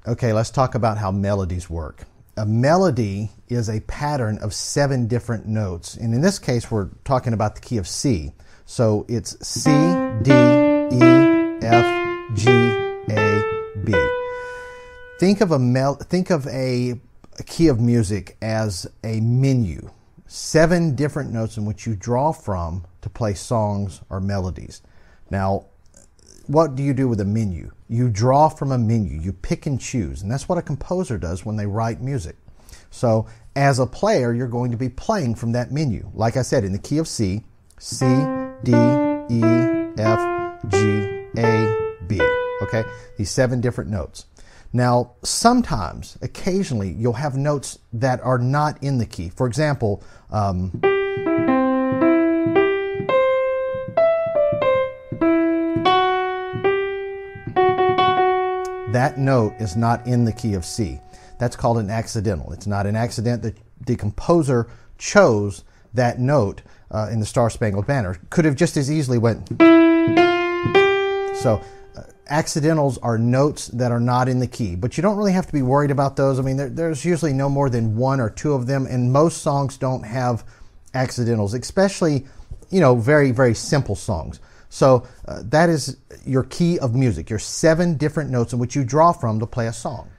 Okay, let's talk about how melodies work. A melody is a pattern of 7 different notes. And in this case, we're talking about the key of C. So it's C, D, E, F, G, A, B. Think of a key of music as a menu. 7 different notes in which you draw from to play songs or melodies. Now, what do you do with a menu? You draw from a menu. You pick and choose. And that's what a composer does when they write music. So as a player, you're going to be playing from that menu. Like I said, in the key of C, C, D, E, F, G, A, B. Okay? These 7 different notes. Now, sometimes, occasionally, you'll have notes that are not in the key. For example, that note is not in the key of C. That's called an accidental. It's not an accident that the composer chose that note in the Star-Spangled Banner. Could have just as easily went. So accidentals are notes that are not in the key, but you don't really have to be worried about those. I mean, there's usually no more than 1 or 2 of them, and most songs don't have accidentals, especially, very, very simple songs. So that is your key of music, your 7 different notes in which you draw from to play a song.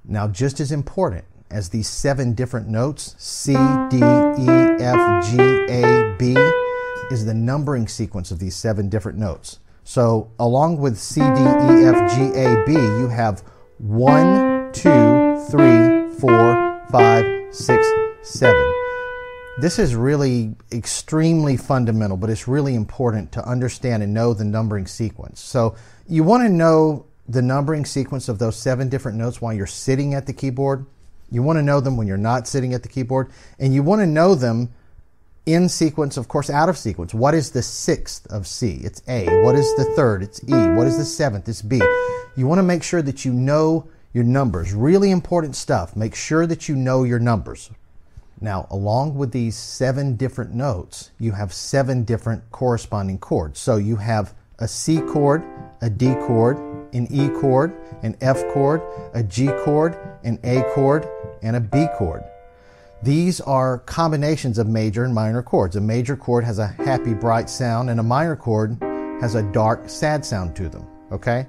Now, just as important as these 7 different notes, C, D, E, F, G, A, B, is the numbering sequence of these 7 different notes. So along with C, D, E, F, G, A, B, you have 1, 2, 3, 4, 5, 6, 7. This is really extremely fundamental, but it's really important to understand and know the numbering sequence. So you want to know the numbering sequence of those 7 different notes while you're sitting at the keyboard. You want to know them when you're not sitting at the keyboard. And you want to know them in sequence, of course, out of sequence. What is the 6th of C? It's A. What is the 3rd? It's E. What is the 7th? It's B. You want to make sure that you know your numbers. Really important stuff. Make sure that you know your numbers. Now, along with these 7 different notes, you have 7 different corresponding chords. So you have a C chord, a D chord, an E chord, an F chord, a G chord, an A chord, and a B chord. These are combinations of major and minor chords. A major chord has a happy, bright sound, and a minor chord has a dark, sad sound to them. Okay?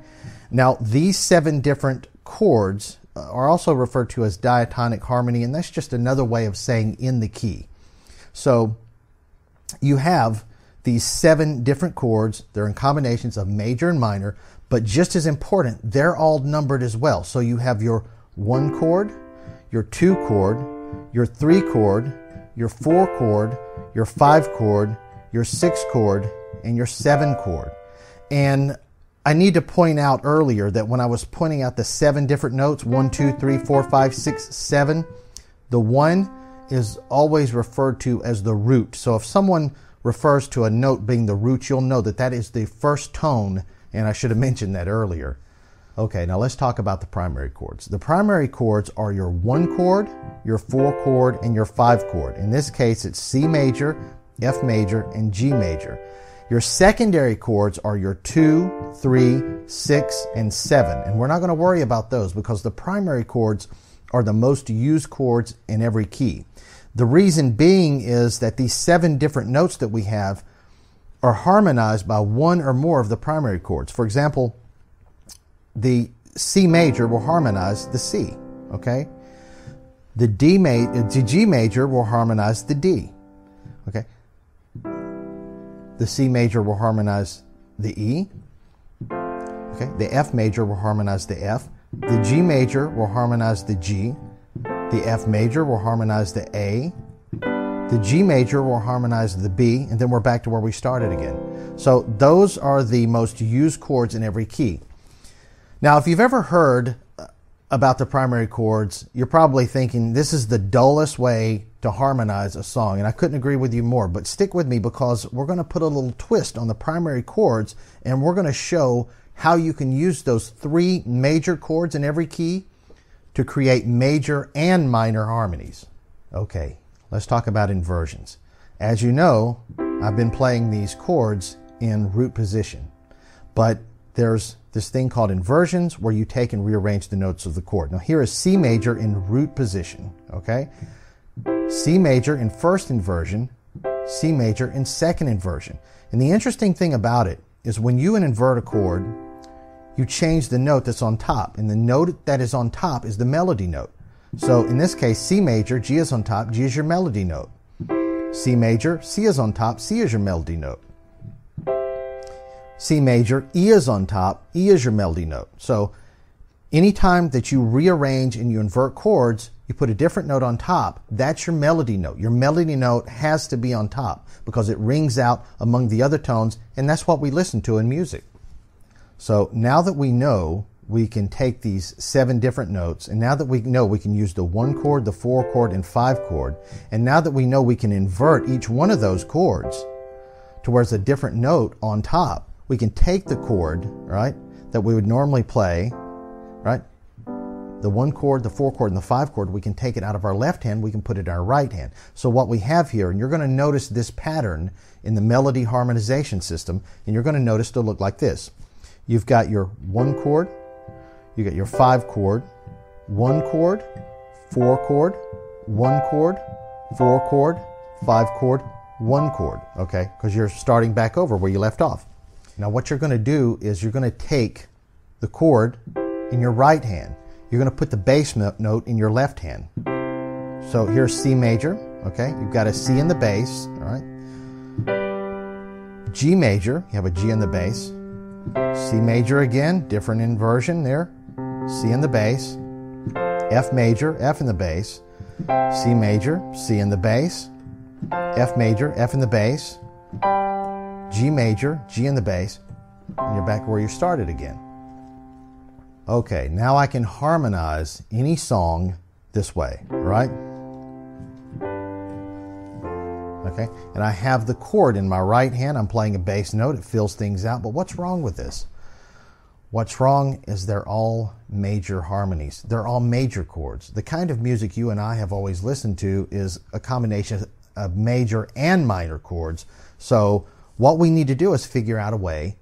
Now, these 7 different chords are also referred to as diatonic harmony, and that's just another way of saying in the key. So you have these 7 different chords. They're in combinations of major and minor, but just as important, they're all numbered as well. So you have your 1 chord, your 2 chord, your 3 chord, your 4 chord, your 5 chord, your 6 chord, and your 7 chord. And I need to point out earlier that when I was pointing out the 7 different notes, 1, 2, 3, 4, 5, 6, 7, the 1 is always referred to as the root. So if someone refers to a note being the root, you'll know that that is the first tone, and I should have mentioned that earlier. Okay, now let's talk about the primary chords. The primary chords are your 1 chord, your 4 chord, and your 5 chord. In this case, it's C major, F major, and G major. Your secondary chords are your 2, 3, 6, and 7. And we're not going to worry about those because the primary chords are the most used chords in every key. The reason being is that these 7 different notes that we have are harmonized by 1 or more of the primary chords. For example, the C major will harmonize the C, okay? The G major will harmonize the D, okay? The C major will harmonize the E. Okay, the F major will harmonize the F. The G major will harmonize the G. The F major will harmonize the A. The G major will harmonize the B, and then we're back to where we started again. So those are the most used chords in every key. Now, if you've ever heard about the primary chords, you're probably thinking this is the dullest way to harmonize a song, and I couldn't agree with you more, but stick with me because we're going to put a little twist on the primary chords, and we're going to show how you can use those 3 major chords in every key to create major and minor harmonies. Okay, let's talk about inversions. As you know, I've been playing these chords in root position, but there's this thing called inversions, where you take and rearrange the notes of the chord. Now here is C major in root position, okay? C major in first inversion, C major in second inversion. And the interesting thing about it is when you invert a chord, you change the note that's on top, and the note that is on top is the melody note. So in this case, C major, G is on top, G is your melody note. C major, C is on top, C is your melody note. C major, E is on top, E is your melody note. So anytime that you rearrange and you invert chords, you put a different note on top, that's your melody note. Your melody note has to be on top because it rings out among the other tones, and that's what we listen to in music. So now that we know we can take these 7 different notes, and now that we know we can use the 1 chord, the 4 chord, and 5 chord, and now that we know we can invert each one of those chords to where it's a different note on top, we can take the chord, right, that we would normally play, right, the 1 chord, the 4 chord, and the 5 chord, we can take it out of our left hand, we can put it in our right hand. So what we have here, and you're going to notice this pattern in the melody harmonization system, and you're going to notice it'll look like this. You've got your 1 chord, you got your 5 chord, 1 chord, 4 chord, 1 chord, 4 chord, 5 chord, 1 chord, okay? Because you're starting back over where you left off. Now what you're going to do is you're going to take the chord in your right hand. You're going to put the bass note in your left hand. So here's C major, okay? You've got a C in the bass, all right? G major, you have a G in the bass. C major again, different inversion there. C in the bass. F major, F in the bass. C major, C in the bass. F major, F in the bass. G major, G in the bass. And you're back where you started again. Okay, now I can harmonize any song this way, right? Okay, and I have the chord in my right hand. I'm playing a bass note. It fills things out. But what's wrong with this? What's wrong is they're all major harmonies. They're all major chords. The kind of music you and I have always listened to is a combination of major and minor chords. So what we need to do is figure out a way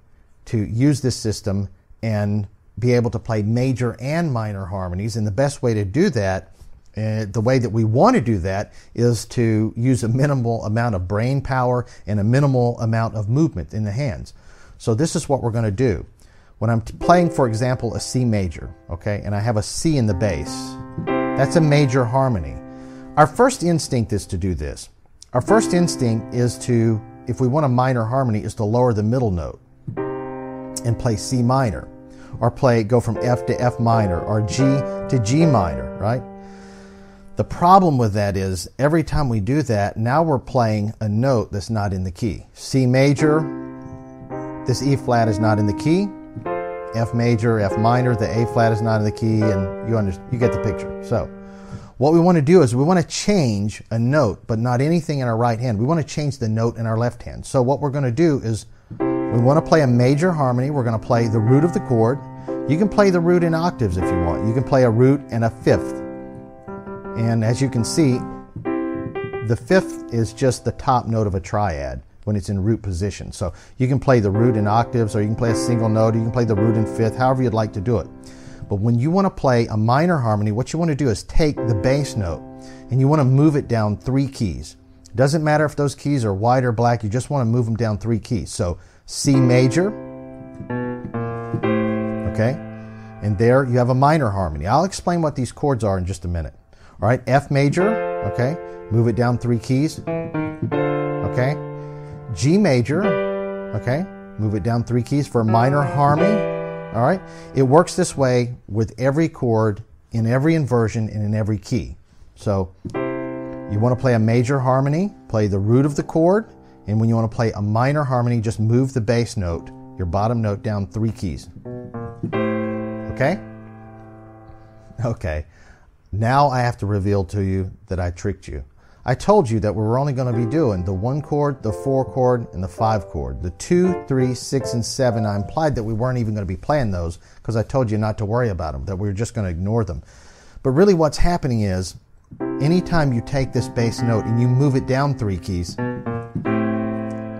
to use this system and be able to play major and minor harmonies. And the best way to do that, the way that we want to do that, is to use a minimal amount of brain power and a minimal amount of movement in the hands. So this is what we're going to do. When I'm playing, for example, a C major, okay, and I have a C in the bass, that's a major harmony. Our first instinct is to do this. Our first instinct is to, if we want a minor harmony, is to lower the middle note and play C minor, or go from F to F minor, or G to G minor, right? The problem with that is every time we do that, now we're playing a note that's not in the key. C major, this E flat is not in the key. F major, F minor, the A flat is not in the key, and you get the picture. So what we want to do is we want to change a note, but not anything in our right hand. We want to change the note in our left hand. So what we're going to do is we want to play a major harmony. We're going to play the root of the chord. You can play the root in octaves if you want. You can play a root and a fifth. And as you can see, the fifth is just the top note of a triad when it's in root position. So you can play the root in octaves, or you can play a single note, you can play the root in fifth, however you'd like to do it. But when you want to play a minor harmony, what you want to do is take the bass note and you want to move it down 3 keys. It doesn't matter if those keys are white or black, you just want to move them down 3 keys. So C major, okay, and there you have a minor harmony. I'll explain what these chords are in just a minute. All right, F major, okay, move it down 3 keys, okay. G major, okay, move it down 3 keys for a minor harmony, all right. It works this way with every chord, in every inversion, and in every key. So you want to play a major harmony, play the root of the chord, and when you want to play a minor harmony, just move the bass note, your bottom note, down 3 keys. Okay? Okay. Now I have to reveal to you that I tricked you. I told you that we were only going to be doing the 1 chord, the 4 chord, and the 5 chord. The 2, 3, 6, and 7, I implied that we weren't even going to be playing those because I told you not to worry about them, that we were just going to ignore them. But really what's happening is, anytime you take this bass note and you move it down 3 keys,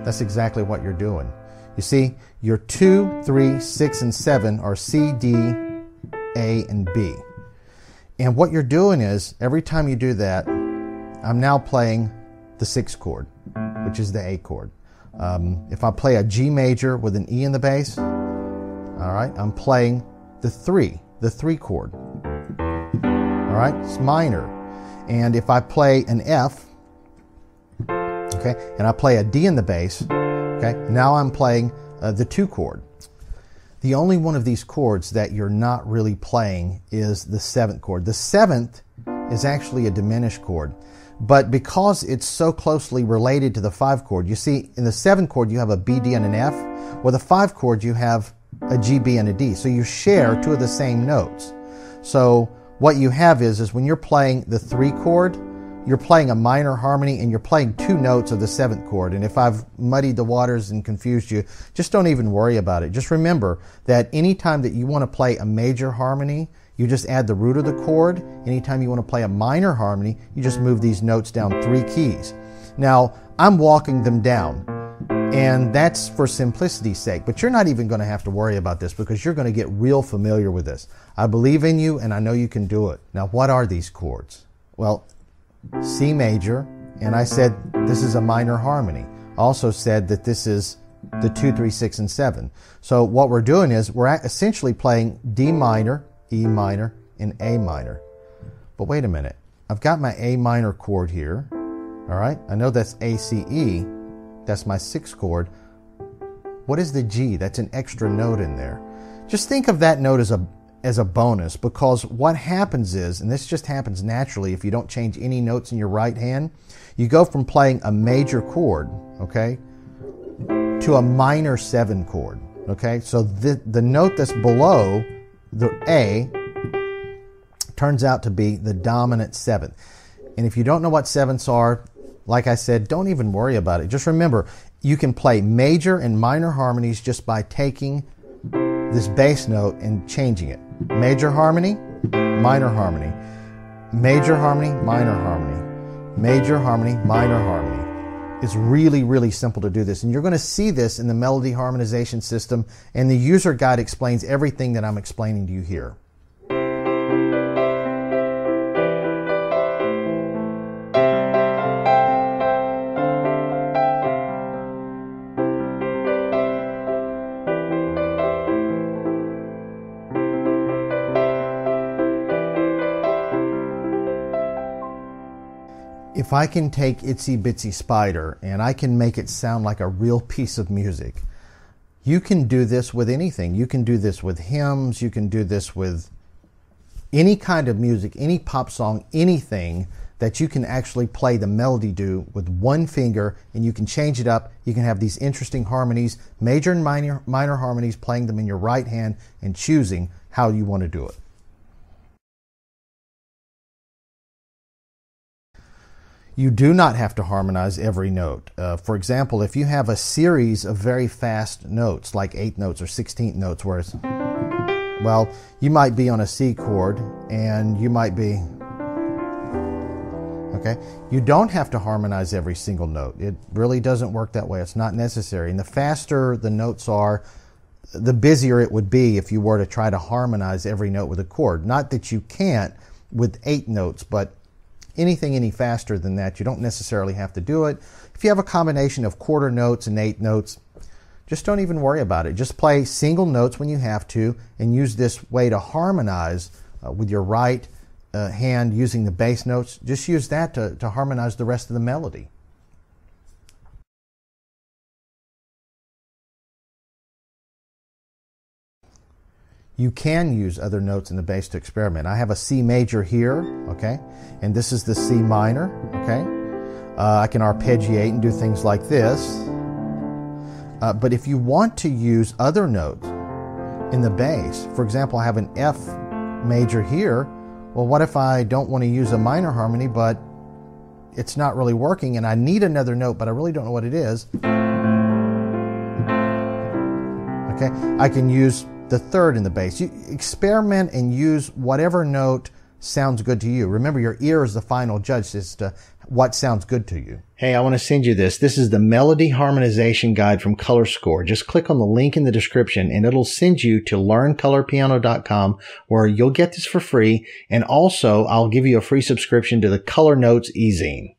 that's exactly what you're doing. You see, your 2, 3, 6, and 7 are C, D, A, and B. And what you're doing is, every time you do that, I'm now playing the 6th chord, which is the A chord. If I play a G major with an E in the bass, all right, I'm playing the 3 chord. All right, it's minor. And if I play an F, okay, and I play a D in the bass, okay, now I'm playing the 2 chord. The only one of these chords that you're not really playing is the 7th chord. The 7th is actually a diminished chord, but because it's so closely related to the 5 chord, you see in the 7th chord you have a B, D, and an F. Well, the 5 chord you have a G, B, and a D. So you share 2 of the same notes. So what you have is when you're playing the 3 chord, you're playing a minor harmony and you're playing 2 notes of the 7th chord. And if I've muddied the waters and confused you, just don't even worry about it. Just remember that anytime that you want to play a major harmony, you just add the root of the chord. Anytime you want to play a minor harmony, you just move these notes down 3 keys. Now, I'm walking them down, and that's for simplicity's sake, but you're not even going to have to worry about this because you're going to get real familiar with this. I believe in you, and I know you can do it. Now, what are these chords? Well, C major, and I said this is a minor harmony. Also said that this is the 2, 3, 6, and 7. So what we're doing is we're essentially playing D minor, E minor, and A minor. But wait a minute. I've got my A minor chord here. All right? I know that's A, C, E. That's my 6th chord. What is the G? That's an extra note in there. Just think of that note as a bonus, because what happens is, and this just happens naturally if you don't change any notes in your right hand, you go from playing a major chord, okay, to a minor 7 chord, okay? So the note that's below the A turns out to be the dominant 7th. And if you don't know what 7ths are, like I said, don't even worry about it. Just remember, you can play major and minor harmonies just by taking this bass note and changing it. Major harmony, minor harmony. Major harmony, minor harmony. Major harmony, minor harmony. It's really, really simple to do this. And you're going to see this in the melody harmonization system, and the user guide explains everything that I'm explaining to you here. If I can take Itsy Bitsy Spider and I can make it sound like a real piece of music, you can do this with anything. You can do this with hymns. You can do this with any kind of music, any pop song, anything that you can actually play the melody do with one finger, and you can change it up. You can have these interesting harmonies, major and minor harmonies, playing them in your right hand and choosing how you want to do it. You do not have to harmonize every note. For example, if you have a series of very fast notes, like 8th notes or 16th notes, where it's, well, you might be on a C chord and you might be, okay? You don't have to harmonize every single note. It really doesn't work that way. It's not necessary. And the faster the notes are, the busier it would be if you were to try to harmonize every note with a chord. Not that you can't with 8 notes, but anything any faster than that, you don't necessarily have to do it. If you have a combination of quarter notes and 8 notes, just don't even worry about it. Just play single notes when you have to, and use this way to harmonize with your right hand using the bass notes. Just use that to harmonize the rest of the melody. You can use other notes in the bass to experiment. I have a C major here, okay? And this is the C minor, okay? I can arpeggiate and do things like this. But if you want to use other notes in the bass, for example, I have an F major here. Well, what if I don't want to use a minor harmony, but it's not really working and I need another note, but I really don't know what it is? Okay, I can use the 3rd in the bass. You experiment and use whatever note sounds good to you. Remember, your ear is the final judge as to what sounds good to you. Hey, I want to send you this. This is the Melody Harmonization Guide from Color Score. Just click on the link in the description and it'll send you to learncolorpiano.com, where you'll get this for free. And also, I'll give you a free subscription to the Color Notes e-zine.